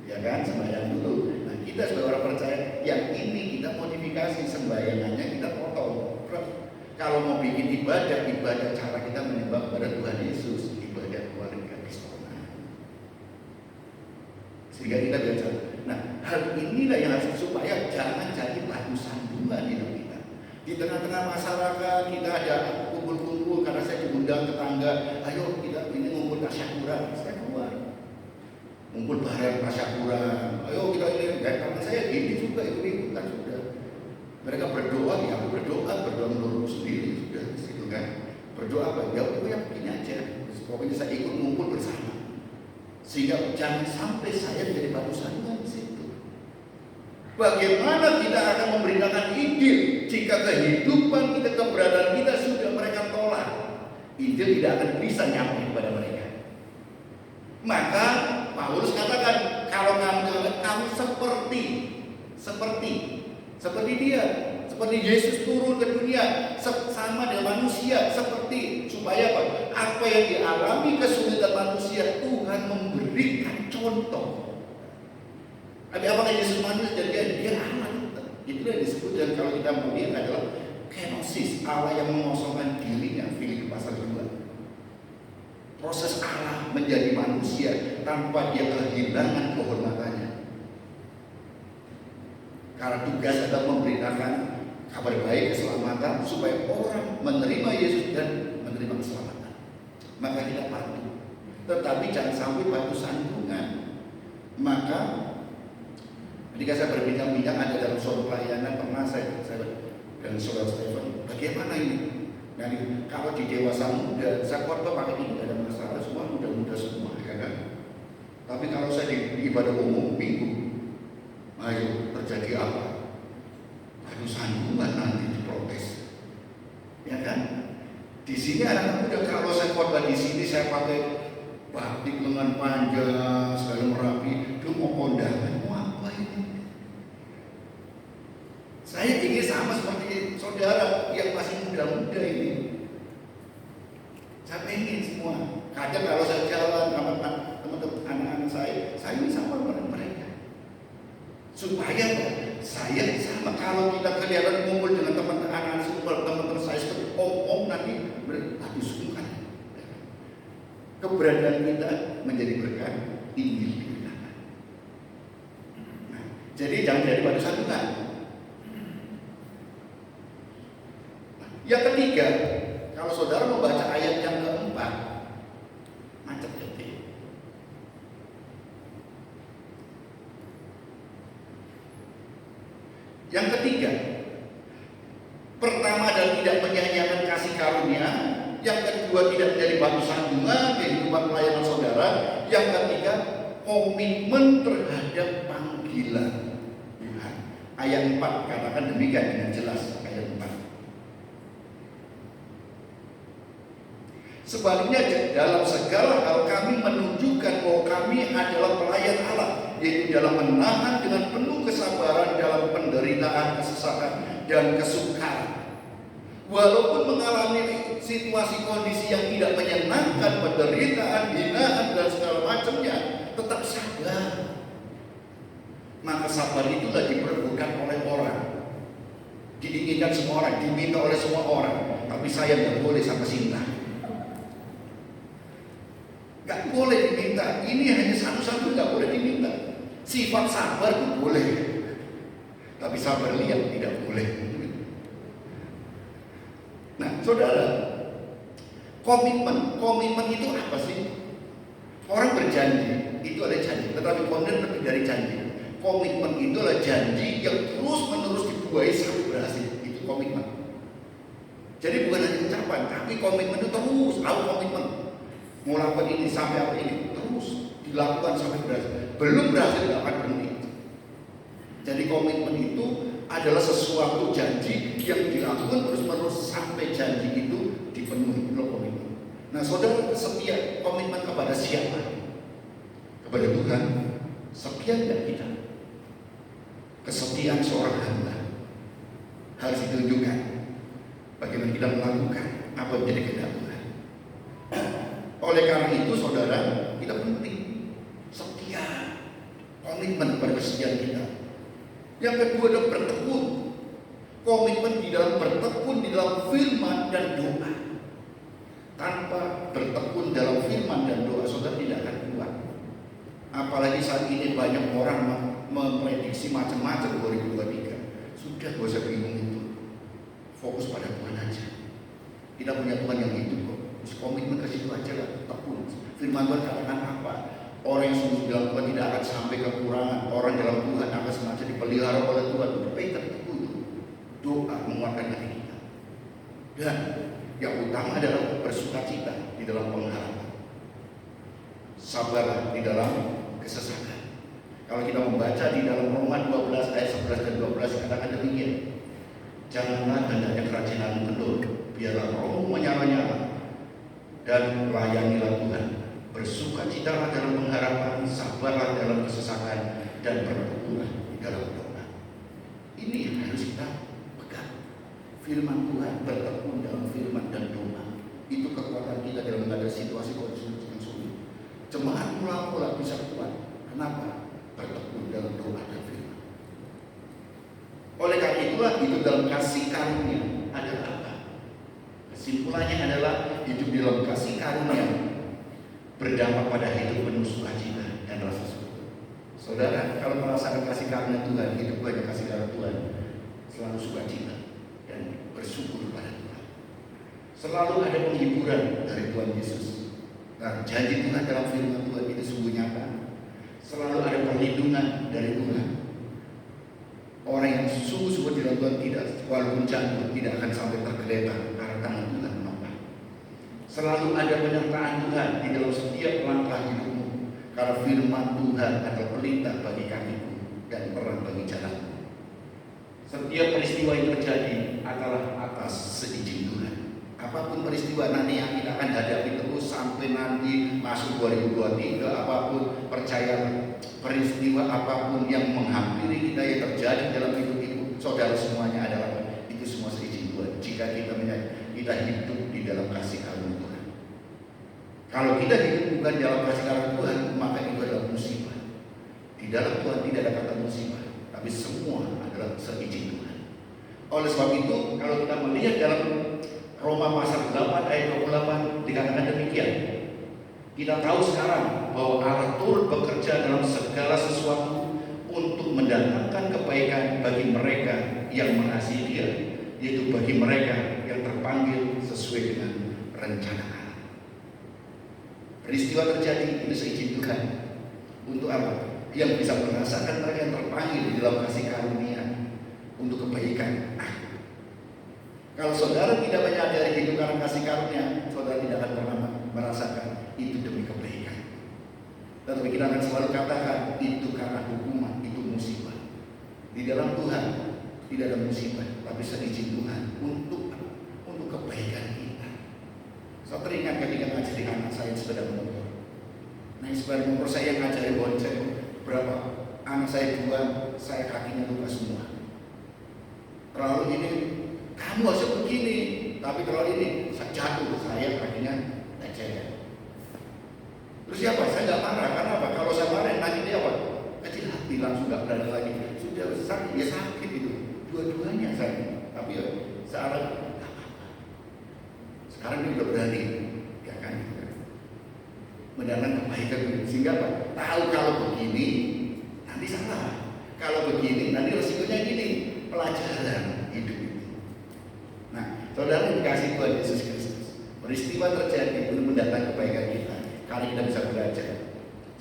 ya kan, sembahyang dulu. Nah, kita sebagai orang percaya, yang ini kita modifikasi sembahyangannya, kita potong. Kalau mau bikin ibadah cara kita menyembah kepada Tuhan Yesus, ibadah keluarga Kristonan. Sehingga kita baca. Nah, hal inilah yang harus supaya jangan jadi batu sandungan di dalam kita. Di tengah-tengah masyarakat kita ada kumpul-kumpul karena saya diundang tetangga, ayo kita ini ngumpul tasyakuran, saya keluar. Ngumpul bareng tasyakuran, ayo kita ini, dan karena saya gini juga ikut-ikutan sudah. Mereka berdoa, ya aku berdoa menurut sendiri sudah, gitu kan. Berdoa apa? Ya aku yang begini aja. Pokoknya saya ikut ngumpul bersama. Sehingga jangan sampai saya menjadi batu sandungan di situ. Bagaimana kita akan memberitakan Injil jika kehidupan kita, keberadaan kita sudah mereka tolak? Injil tidak akan bisa nyampe kepada mereka. Maka Paulus katakan, kalau kamu seperti dia, seperti Yesus turun ke dunia, sama dengan manusia, seperti supaya apa yang dialami kesulitan manusia, Tuhan memberikan contoh. Tapi apakah Yesus manusia? Jadi dia Allah. Itu yang disebut, dan kalau kita melihat adalah kenosis, Allah yang mengosongkan dirinya. Filipi pasal 2. Proses Allah menjadi manusia tanpa dia kehilangan kehormatannya. Karena tugas adalah memberitakan kabar baik keselamatan supaya orang menerima Yesus dan menerima keselamatan. Maka kita patuh. Tetapi jangan sampai batu sandungan. Maka ketika saya berbincang-bincang ada dalam suatu pelayanan, pernah saya dan saudara Stephen, bagaimana ini? Nah, kalau di dewasa muda, saya khotbah pakai ini, tidak ada masalah, semua muda-muda semua, ya kan? Tapi kalau saya di ibadah umum minggu, ayo terjadi apa? Batu sandungan nanti diprotes, ya kan? Di sini anak muda, kalau saya khotbah di sini saya pakai batik lengan panjang, sekali merapi, itu mau kondangan, mau apa ini? Saya ingin sama seperti saudara yang masih muda-muda ini. Saya pengen semua. Kadang kalau saya jalan sama teman-teman anak-anak saya ingin sama dengan mereka. Supaya saya sama, kalau kita kelihatan ngumpul dengan teman-teman teman-teman saya seperti om-om nanti berlaku sungkan. Keberadaan kita menjadi berkat Injil diberitakan. Nah, jadi jangan jadi batu sandungan. Yang ketiga, kalau saudara membaca ayat yang keempat, macet gede. Yang ketiga, pertama adalah tidak menyanyiakan kasih karunia. Yang kedua, tidak menjadi batu sandungan kehidupan pelayanan saudara. Yang ketiga, komitmen terhadap panggilan Tuhan. Ayat 4 katakan demikian dengan jelas, ayat 4. Sebaliknya dalam segala hal kami menunjukkan bahwa kami adalah pelayan Allah, yaitu dalam menahan dengan penuh kesabaran dalam penderitaan, kesesakan, dan kesukaran. Walaupun mengalami situasi kondisi yang tidak menyenangkan, penderitaan, hinaan, dan segala macamnya, tetap sabar. Maka sabar itulah diperlukan oleh orang, diinginkan semua orang, diminta oleh semua orang. Tapi saya tidak boleh sama cinta. kita ini hanya satu-satu nggak boleh diminta. Sifat sabar itu boleh, tapi sabar lihat tidak boleh. Nah, saudara, komitmen itu apa sih? Orang berjanji itu ada janji, tetapi komitmen lebih dari janji. Komitmen itu adalah janji yang terus-menerus dibuai sampai berhasil. Itu komitmen. Jadi bukan hanya ucapan, tapi komitmen itu terus. Tahu komitmen mau lakukan ini sampai apa ini, terus dilakukan sampai berhasil. Belum berhasil tidak akan berhenti. Jadi komitmen itu adalah sesuatu janji yang dilakukan terus-menerus sampai janji itu dipenuhi. Itu komitmen. Nah, saudara setia komitmen kepada siapa? Kepada Tuhan. Setia tidak kita? Kesetiaan seorang hamba harus ditunjukkan bagaimana kita melakukan apa yang menjadi kehendak Tuhan. Oleh karena itu, saudara, kita penting setia, komitmen pada kesetiaan kita. Yang kedua adalah bertekun. Komitmen di dalam bertekun di dalam firman dan doa. Tanpa bertekun dalam firman dan doa, saudara tidak akan kuat. Apalagi saat ini banyak orang memprediksi macam-macam 2023. Sudah, gak usah bingung itu. Fokus pada Tuhan aja. Kita punya Tuhan yang hidup kok. Komitmen ke situ aja lah, tekun. Firman Tuhan katakan apa? Orang yang sungguh dalam Tuhan tidak akan sampai kekurangan. Orang dalam Tuhan akan senantiasa dipelihara oleh Tuhan. Berpegang teguh. Doa menguatkan hati kita. Dan yang utama adalah bersukacita di dalam pengharapan. Sabar di dalam kesesakan. Kalau kita membaca di dalam Roma 12 ayat 11 dan 12 katakan demikian. Janganlah hendaknya kerajinan kendor, biarlah rohmu menyala-nyala dan layanilah Tuhan. Bersukacitalah dalam pengharapan, sabarlah dalam kesesakan, dan bertekunlah di dalam doa. Ini yang harus kita pegang. Firman Tuhan, bertekun dalam firman dan doa. Itu kekuatan kita dalam menghadapi situasi kondisi yang sulit. Jemaat mula-mula bisa kuat. Kenapa? Bertekun dalam doa dan firman. Oleh karena itulah hidup dalam kasih karunia adalah apa? Kesimpulannya adalah hidup dalam kasih karunia berdampak pada hidup penuh sukacita dan rasa syukur. Saudara, kalau merasakan kasih karunia Tuhan, hidup banyak kasih karunia Tuhan, selalu sukacita dan bersyukur kepada Tuhan. Selalu ada penghiburan dari Tuhan Yesus. Nah, janji Tuhan dalam firman Tuhan itu sungguh nyata. Selalu ada perlindungan dari Tuhan. Orang yang sungguh-sungguh di dalam Tuhan tidak, walaupun jatuh, tidak akan sampai tergeletak karena tangan Tuhan menopang. Selalu ada penyertaan Tuhan di dalam setiap langkah hidupmu. Karena firman Tuhan adalah pelita bagi kakiku dan terang bagi jalanku. Setiap peristiwa yang terjadi adalah atas seizin Tuhan. Apapun peristiwa nanti yang kita akan hadapi terus sampai nanti masuk 2023, apapun percayalah, peristiwa apapun yang menghampiri kita yang terjadi dalam hidup itu, saudara semuanya adalah itu semua seizin Tuhan. Jika kita hidup di dalam kasih karunia Tuhan. Kalau kita hidup bukan dalam kasih karunia Tuhan, maka itu adalah musibah. Di dalam Tuhan tidak ada kata musibah, tapi semua adalah seizin Tuhan. Oleh sebab itu, kalau kita melihat dalam Roma pasal 8 ayat 28 dikatakan demikian. Kita tahu sekarang bahwa Allah turut bekerja dalam segala sesuatu untuk mendatangkan kebaikan bagi mereka yang mengasihi Dia, yaitu bagi mereka yang terpanggil sesuai dengan rencana Allah. Peristiwa terjadi ini seizin Tuhan. Untuk apa? Yang bisa merasakan mereka yang terpanggil di dalam kasih karunia untuk kebaikan. Kalau saudara tidak menyadari hidup karena kasih karunia, saudara tidak akan pernah merasakan itu demi kebaikan. Tetapi kita akan selalu katakan itu karena hukuman, itu musibah. Di dalam Tuhan tidak ada musibah, tapi seizin Tuhan untuk kebaikan kita. Saya teringat ketika ngajari anak saya sepeda motor. Nah, sepeda motor saya ngajari bonceng berapa anak saya dua, saya kakinya luka semua. Terlalu ini kamu harus begini, tapi kalau ini saya jatuh, saya kakinya lecet. Terus siapa? Saya nggak marah, karena apa? Kalau saya marah, nanti dia apa? Kecil hati, langsung nggak berani lagi. Sudah sakit, ya sakit itu, dua-duanya sakit. Tapi ya sekarang nggak apa-apa. Sekarang dia udah berani, ya kan? mendatangkan kebaikan. Sehingga apa? Tahu kalau begini nanti salah, kalau begini nanti resikonya gini. Pelajaran hidup itu. Nah, saudara dikasih Tuhan Yesus Kristus, peristiwa terjadi untuk mendatangkan kebaikan kita. Karena kita bisa belajar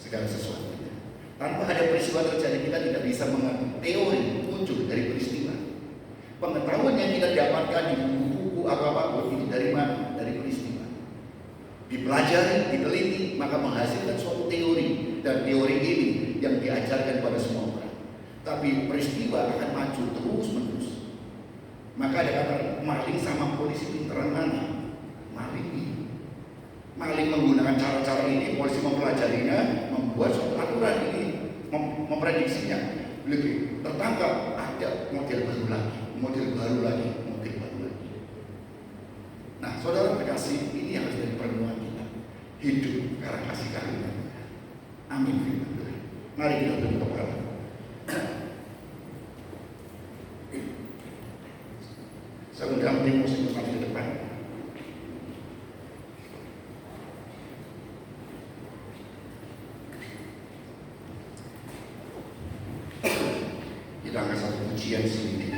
segala sesuatunya. Tanpa ada peristiwa terjadi, kita tidak bisa mengerti teori muncul dari peristiwa. Pengetahuan yang kita dapatkan di buku-buku atau apapun itu dari mana? Dari peristiwa. Dipelajari, diteliti, maka menghasilkan suatu teori. Dan teori ini yang diajarkan pada semua orang. Tapi peristiwa akan maju terus menerus. Maka ada kata maling sama polisi pinteran mana? Maling ini. Maling menggunakan cara-cara ini, polisi mempelajarinya, membuat suatu aturan ini, memprediksinya. Lebih tertangkap, ada model baru lagi, model baru lagi, model baru lagi. Nah, saudara terkasih, ini yang harus jadi perenungan kita. Hidup karena kasih karunia. Amin. Mari kita tunduk kepala. Saya undang tim musik maju ke depan. Kita angkat satu pujian sedikit.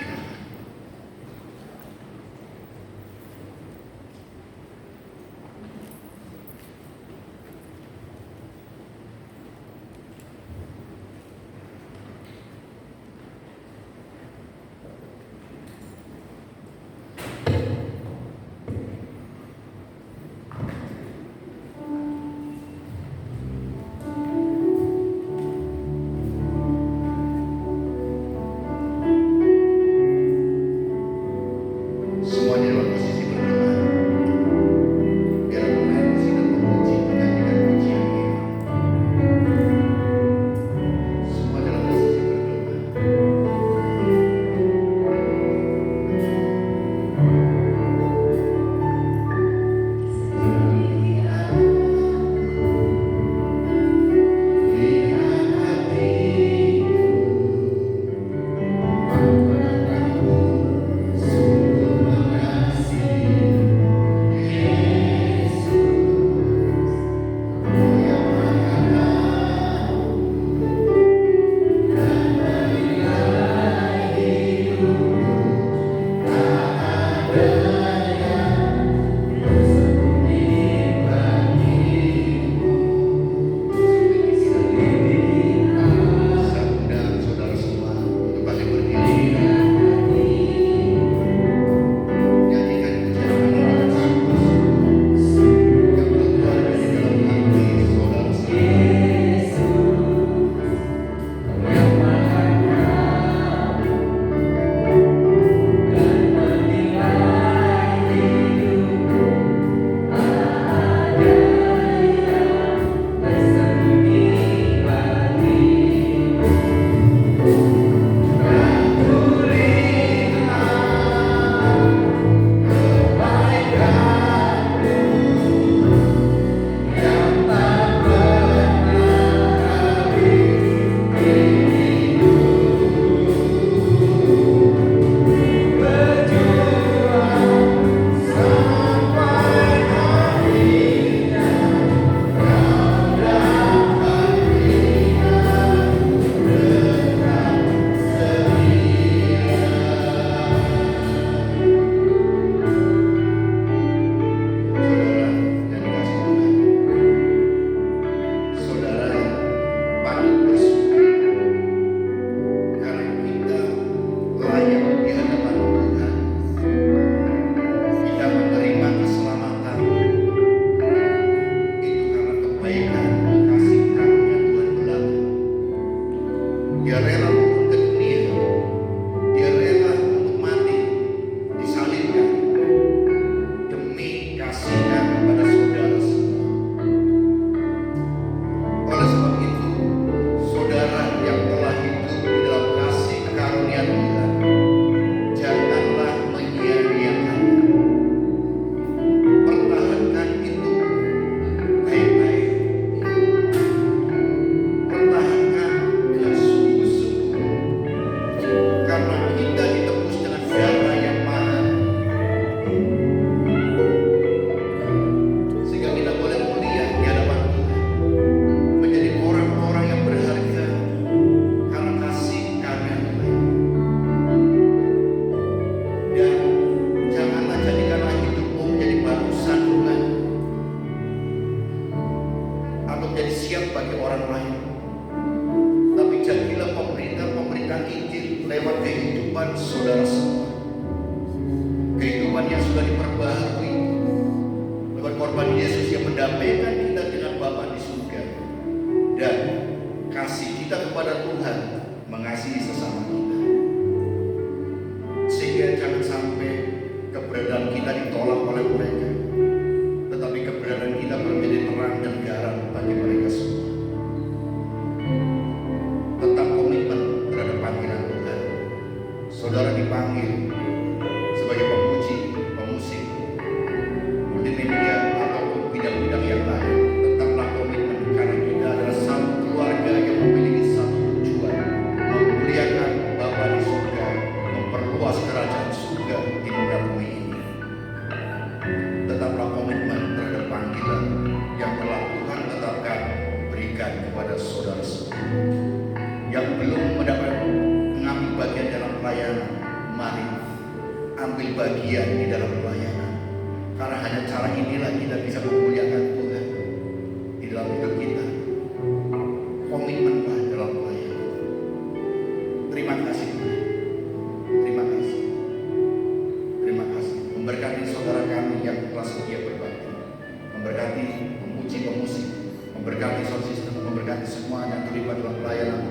mengasihi sesama kita. Sehingga jangan sampai keberadaan kita ditolak oleh mereka, tetapi keberadaan kita menjadi terang dan garam bagi mereka semua. Tetap komitmen terhadap panggilan Tuhan. Saudara dipanggil sebagai pemuji, pemusik, multimedia ataupun bidang-bidang yang lain. Tetaplah komitmen karena kita adalah satu keluarga yang memiliki satu tujuan, memuliakan Bapa di surga, memperluas kerajaan surga di muka bumi ini. Tetaplah komitmen terhadap panggilan yang telah Tuhan tetapkan berikan kepada saudara semua. Yang belum mengambil bagian dalam pelayanan, mari ambil bagian di dalam pelayanan. Karena hanya cara inilah kita bisa memuliakan Tuhan di dalam hidup kita. Komitmenlah dalam pelayanan. Terima kasih Tuhan. Terima kasih. Terima kasih. Memberkati saudara kami yang telah setia berbakti. Memberkati pemuji pemusik. Memberkati sound system. Memberkati semua yang terlibat dalam pelayanan